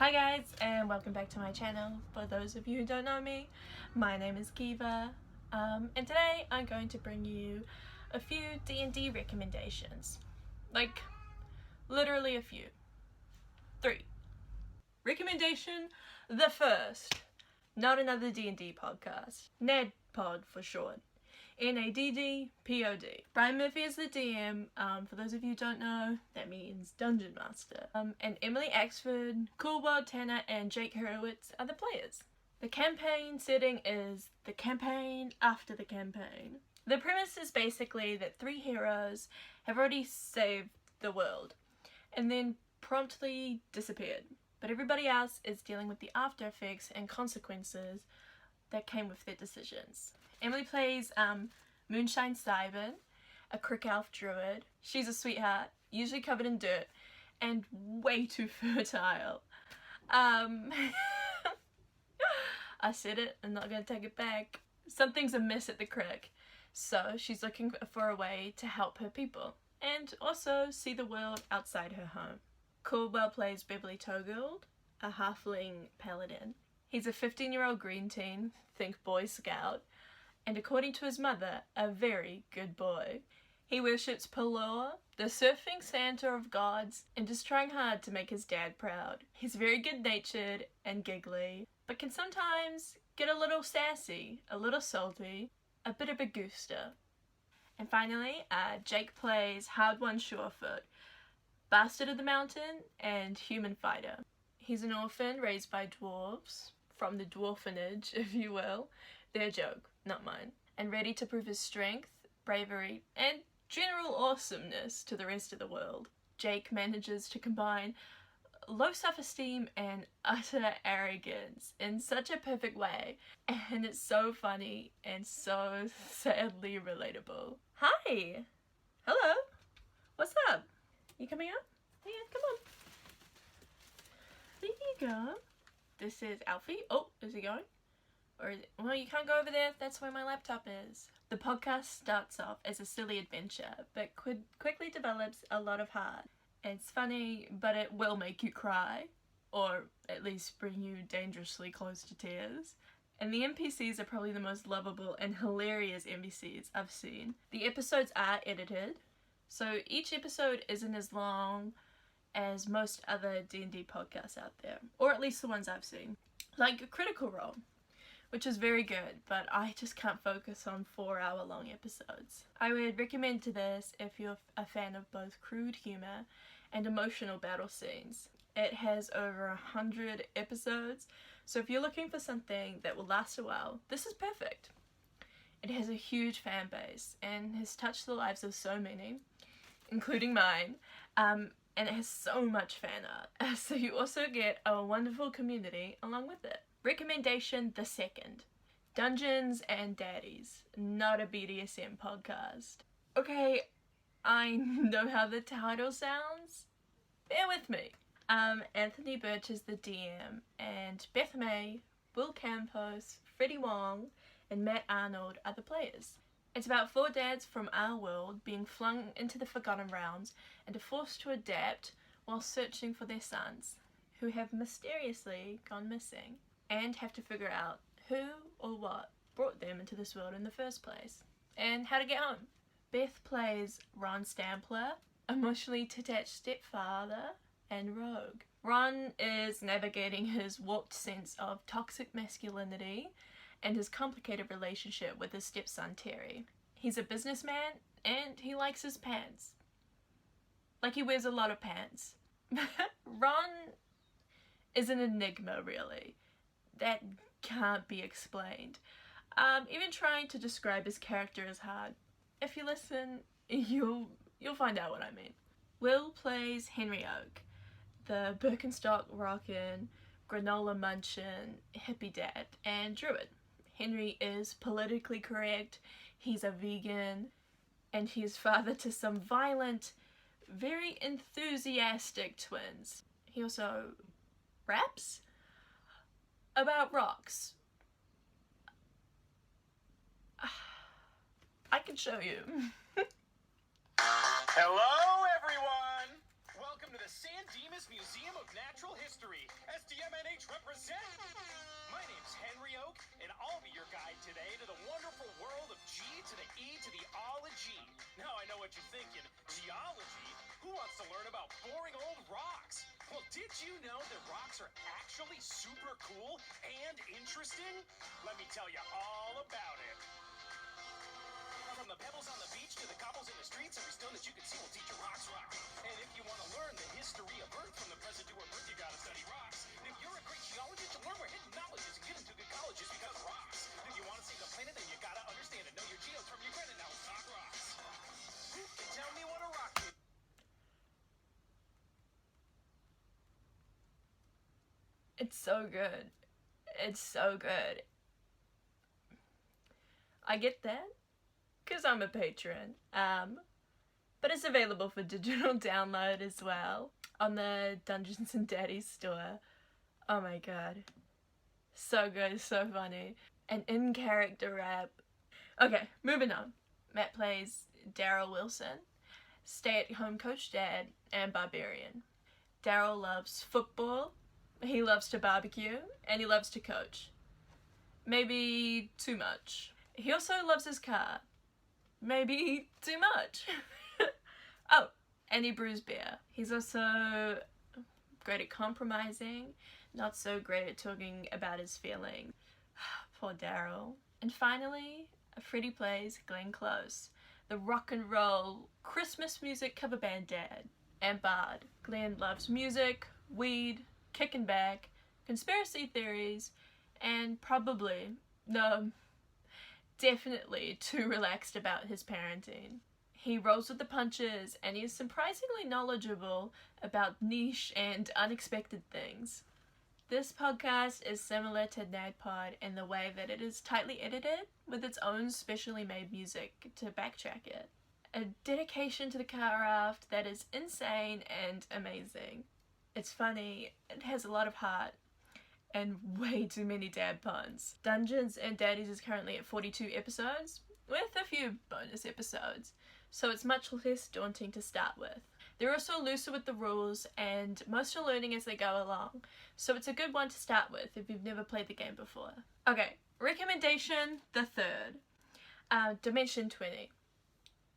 Hi guys, and welcome back to my channel. For those of you who don't know me, my name is Kiva, and today I'm going to bring you a few D&D recommendations. Like, literally a few. 3. Recommendation the first. Not another D&D podcast. NADPod for short. NADDPOD. Brian Murphy is the DM. For those of you who don't know, that means Dungeon Master. And Emily Axford, Coolworld Tanner, and Jake Hurwitz are the players. The campaign setting is the campaign after the campaign. The premise is basically that 3 heroes have already saved the world and then promptly disappeared. But everybody else is dealing with the after effects and consequences that came with their decisions. Emily plays Moonshine Stivin, a crick elf druid. She's a sweetheart, usually covered in dirt, and way too fertile. I said it, I'm not gonna take it back. Something's amiss at the crick, so she's looking for a way to help her people, and also see the world outside her home. Coolwell plays Beverly Togould, a halfling paladin. He's a 15-year-old green teen, think Boy Scout, and according to his mother, a very good boy. He worships Pelor, the surfing Santa of gods, and is trying hard to make his dad proud. He's very good-natured and giggly, but can sometimes get a little sassy, a little salty, a bit of a gooster. And finally, Jake plays Hardwon Surefoot, Bastard of the Mountain and human fighter. He's an orphan raised by dwarves, from the dwarfenage, if you will. Their joke, not mine. And ready to prove his strength, bravery, and general awesomeness to the rest of the world. Jake manages to combine low self-esteem and utter arrogance in such a perfect way, and it's so funny and so sadly relatable. Hi! Hello! What's up? You coming up? Yeah, come on. There you go. This is Alfie. Oh, is he going? Or is it? Well, you can't go over there. That's where my laptop is. The podcast starts off as a silly adventure, but quickly develops a lot of heart. It's funny, but it will make you cry. Or at least bring you dangerously close to tears. And the NPCs are probably the most lovable and hilarious NPCs I've seen. The episodes are edited, so each episode isn't as long as most other D&D podcasts out there, or at least the ones I've seen. Like Critical Role, which is very good, but I just can't focus on 4-hour-long episodes. I would recommend to this if you're a fan of both crude humour and emotional battle scenes. It has over 100 episodes, so if you're looking for something that will last a while, this is perfect. It has a huge fan base and has touched the lives of so many, including mine, and it has so much fan art, so you also get a wonderful community along with it. Recommendation the second. Dungeons and Daddies, not a BDSM podcast. Okay, I know how the title sounds. Bear with me. Anthony Birch is the DM, and Beth May, Will Campos, Freddie Wong, and Matt Arnold are the players. It's about 4 dads from our world being flung into the Forgotten Realms and are forced to adapt while searching for their sons, who have mysteriously gone missing, and have to figure out who or what brought them into this world in the first place, and how to get home. Beth plays Ron Stampler, emotionally detached stepfather and rogue. Ron is navigating his warped sense of toxic masculinity and his complicated relationship with his stepson Terry. He's a businessman and he likes his pants. Like, he wears a lot of pants. Ron is an enigma, really. That can't be explained. Even trying to describe his character is hard. If you listen, you'll find out what I mean. Will plays Henry Oak, the Birkenstock rockin', granola munchin', hippie dad, and druid. Henry is politically correct, he's a vegan, and he is father to some violent, very enthusiastic twins. He also raps about rocks. I can show you. Hello, everyone! Welcome to the the San Dimas Museum of Natural History. SDMNH represent. My name's Henry Oak, and I'll be your guide today to the wonderful world of G to the E to the ology. Now I know what you're thinking. Geology? Who wants to learn about boring old rocks? Well, did you know that rocks are actually super cool and interesting? Let me tell you all about it. From the pebbles on the beach to the cobbles in the streets, every stone that you can see will teach you rocks rock. And if you want to learn the history of Earth from the present to our birth, you gotta study rocks. And if you're a great geologist, you'll learn where hidden knowledge is and get into good colleges because of rocks. If you want to save the planet, then you gotta understand it. Know your geos from your granite. Now let's talk rocks. Who can tell me what a rock is? It's so good. It's so good. I get that, because I'm a patron. But it's available for digital download as well on the Dungeons and Daddies store. Oh my god. So good, so funny. An in-character rap. Okay, moving on. Matt plays Daryl Wilson, stay-at-home coach dad, and barbarian. Daryl loves football, he loves to barbecue, and he loves to coach. Maybe too much. He also loves his car. Maybe too much. Oh, and he brews beer. He's also great at compromising, not so great at talking about his feelings. Poor Daryl. And finally, Freddie plays Glenn Close, the rock and roll Christmas music cover band dad and bard. Glenn loves music, weed, kicking back, conspiracy theories, and definitely too relaxed about his parenting. He rolls with the punches, and he is surprisingly knowledgeable about niche and unexpected things. This podcast is similar to NADPOD in the way that it is tightly edited with its own specially made music to backtrack it. A dedication to the craft that is insane and amazing. It's funny, it has a lot of heart, and way too many dad puns. Dungeons and Daddies is currently at 42 episodes, with a few bonus episodes, so it's much less daunting to start with. They're also looser with the rules, and most are learning as they go along, so it's a good one to start with if you've never played the game before. Okay, recommendation the third. Dimension 20.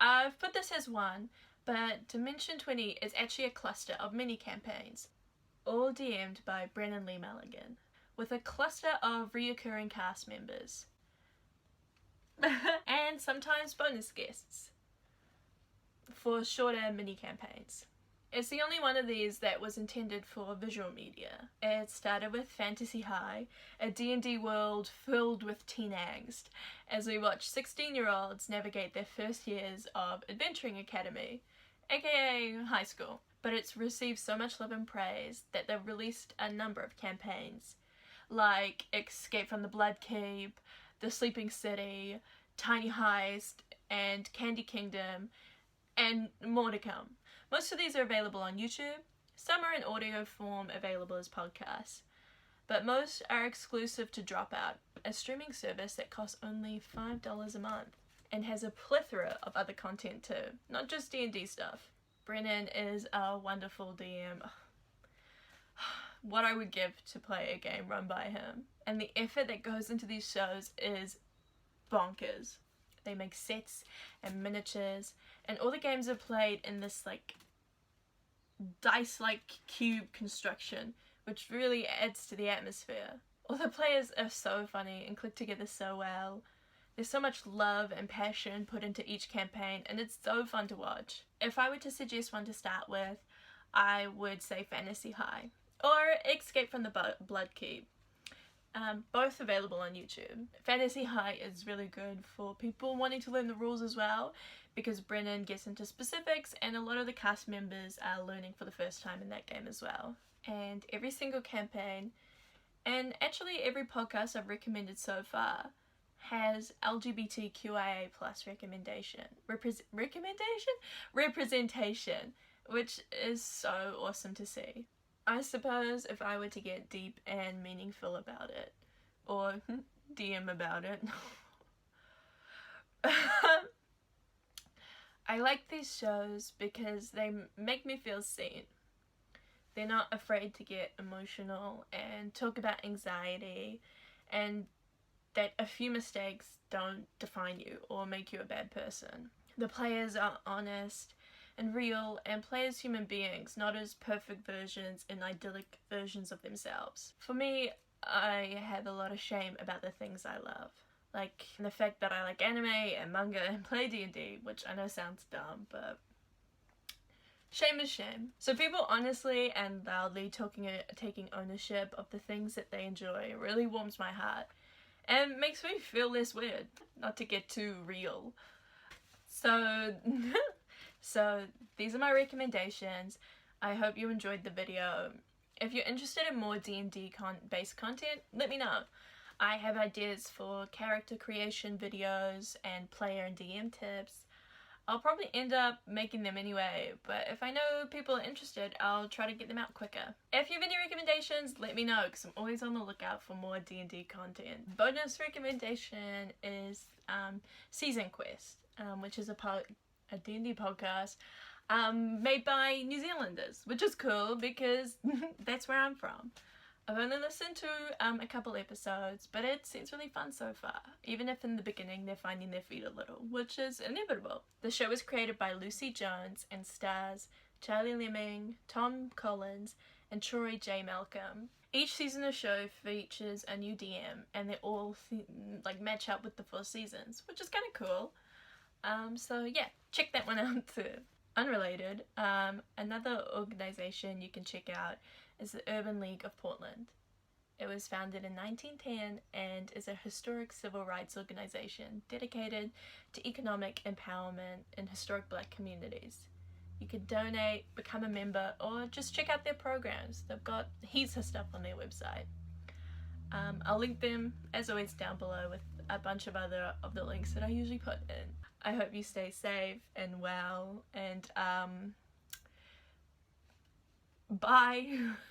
I've put this as one, but Dimension 20 is actually a cluster of mini campaigns, all DM'd by Brennan Lee Mulligan, with a cluster of reoccurring cast members. And sometimes bonus guests for shorter mini campaigns. It's the only one of these that was intended for visual media. It started with Fantasy High, a D&D world filled with teen angst, as we watch 16-year-olds navigate their first years of Adventuring Academy, aka high school. But it's received so much love and praise that they've released a number of campaigns, like Escape from the Blood Keep, The Sleeping City, Tiny Heist, and Candy Kingdom, and more to come. Most of these are available on YouTube, some are in audio form available as podcasts, but most are exclusive to Dropout, a streaming service that costs only $5 a month, and has a plethora of other content too, not just D&D stuff. Brennan is a wonderful DM. What I would give to play a game run by him. And the effort that goes into these shows is bonkers. They make sets and miniatures, and all the games are played in this like dice-like cube construction, which really adds to the atmosphere. All the players are so funny and click together so well. There's so much love and passion put into each campaign, and it's so fun to watch. If I were to suggest one to start with, I would say Fantasy High, or Escape from the Blood Keep. Both available on YouTube. Fantasy High is really good for people wanting to learn the rules as well, because Brennan gets into specifics and a lot of the cast members are learning for the first time in that game as well. And every single campaign, and actually every podcast I've recommended so far, has LGBTQIA plus representation, which is so awesome to see. I suppose if I were to get deep and meaningful about it, or DM about it, I like these shows because they make me feel seen. They're not afraid to get emotional and talk about anxiety, and that a few mistakes don't define you or make you a bad person. The players are honest and real and play as human beings, not as perfect versions and idyllic versions of themselves. For me, I have a lot of shame about the things I love. Like the fact that I like anime and manga and play D&D, which I know sounds dumb, but shame is shame. So people honestly and loudly taking ownership of the things that they enjoy really warms my heart and makes me feel less weird, not to get too real. So, so these are my recommendations. I hope you enjoyed the video. If you're interested in more D&D based content, let me know. I have ideas for character creation videos and player and DM tips. I'll probably end up making them anyway, but if I know people are interested, I'll try to get them out quicker. If you have any recommendations, let me know, because I'm always on the lookout for more D&D content. Bonus recommendation is Season Quest, which is a D&D podcast made by New Zealanders, which is cool because that's where I'm from. I've only listened to a couple episodes, but it seems really fun so far, even if in the beginning they're finding their feet a little, which is inevitable. The show was created by Lucy Jones and stars Charlie Lemming, Tom Collins, and Troy J. Malcolm. Each season of the show features a new DM, and they all match up with the 4 seasons, which is kind of cool. So yeah, check that one out too. Unrelated, another organisation you can check out is the Urban League of Portland. It was founded in 1910 and is a historic civil rights organisation dedicated to economic empowerment in historic Black communities. You can donate, become a member, or just check out their programs. They've got heaps of stuff on their website. I'll link them, as always, down below with a bunch of other of the links that I usually put in. I hope you stay safe and well, and bye!